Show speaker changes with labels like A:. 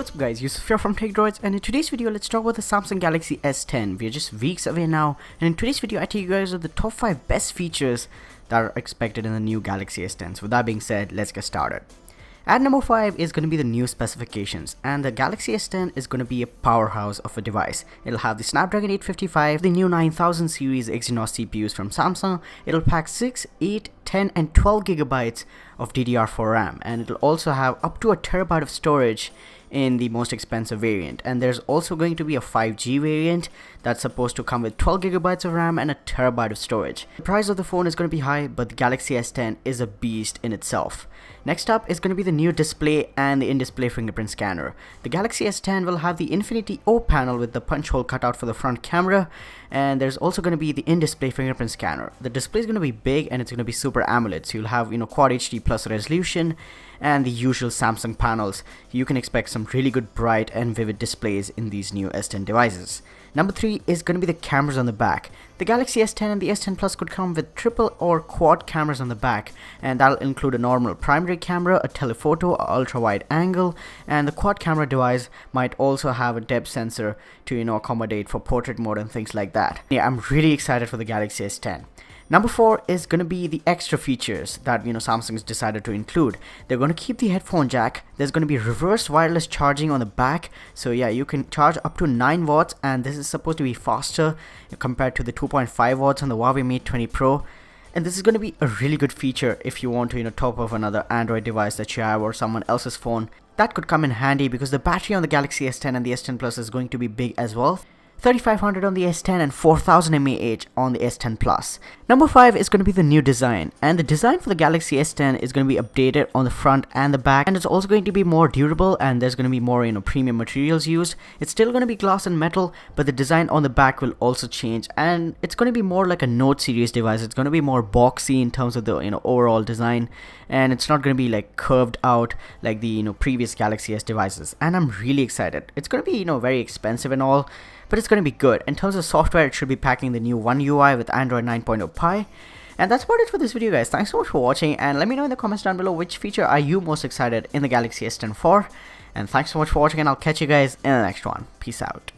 A: What's up guys, Yusuf here from Techdroids, and in today's video let's talk about the Samsung Galaxy S10. We are just weeks away now, and in today's video I take you guys to the top 5 best features that are expected in the new Galaxy S10. So with that being said, let's get started. At number 5 is going to be the new specifications, and the Galaxy S10 is going to be a powerhouse of a device. It'll have the Snapdragon 855, the new 9000 series Exynos CPUs from Samsung. It'll pack 6, 8, 10 and 12 gigabytes of DDR4 RAM, and it'll also have up to a terabyte of storage in the most expensive variant. And there's also going to be a 5G variant that's supposed to come with 12 gigabytes of RAM and a terabyte of storage. The price of the phone is going to be high, but the Galaxy S10 is a beast in itself. Next up is going to be the new display and the in-display fingerprint scanner. The Galaxy S10 will have the Infinity O panel with the punch hole cut out for the front camera, and there's also going to be the in-display fingerprint scanner. The display is going to be big and it's going to be super AMOLED, so you'll have Quad HD plus resolution and the usual Samsung panels. You can expect some really good bright and vivid displays in these new S10 devices. Number 3 is going to be the cameras on the back. The Galaxy S10 and the S10 Plus could come with triple or quad cameras on the back, and that'll include a normal primary camera, a telephoto, a ultra wide angle, and the quad camera device might also have a depth sensor to accommodate for portrait mode and things like that. Yeah, I'm really excited for the Galaxy S10. Number 4 is going to be the extra features that Samsung's decided to include. They're going to keep the headphone jack. There's going to be reverse wireless charging on the back. So yeah, you can charge up to 9 watts, and this is supposed to be faster compared to the 2.5 watts on the Huawei Mate 20 Pro. And this is going to be a really good feature if you want to top up another Android device that you have or someone else's phone. That could come in handy because the battery on the Galaxy S10 and the S10 Plus is going to be big as well. 3500 on the S10 and 4000 mAh on the S10 Plus. Number 5 is going to be the new design, and the design for the Galaxy S10 is going to be updated on the front and the back, and it's also going to be more durable, and there's going to be more premium materials used. It's still going to be glass and metal, but the design on the back will also change, and it's going to be more like a Note series device. It's going to be more boxy in terms of the overall design, and it's not going to be like curved out like the previous Galaxy S devices. And I'm really excited. It's going to be very expensive and all, but it's going to be good. In terms of software, it should be packing the new One UI with Android 9.0 Pie. And that's about it for this video, guys. Thanks so much for watching, and let me know in the comments down below which feature are you most excited in the Galaxy S10 for. And thanks so much for watching, and I'll catch you guys in the next one. Peace out.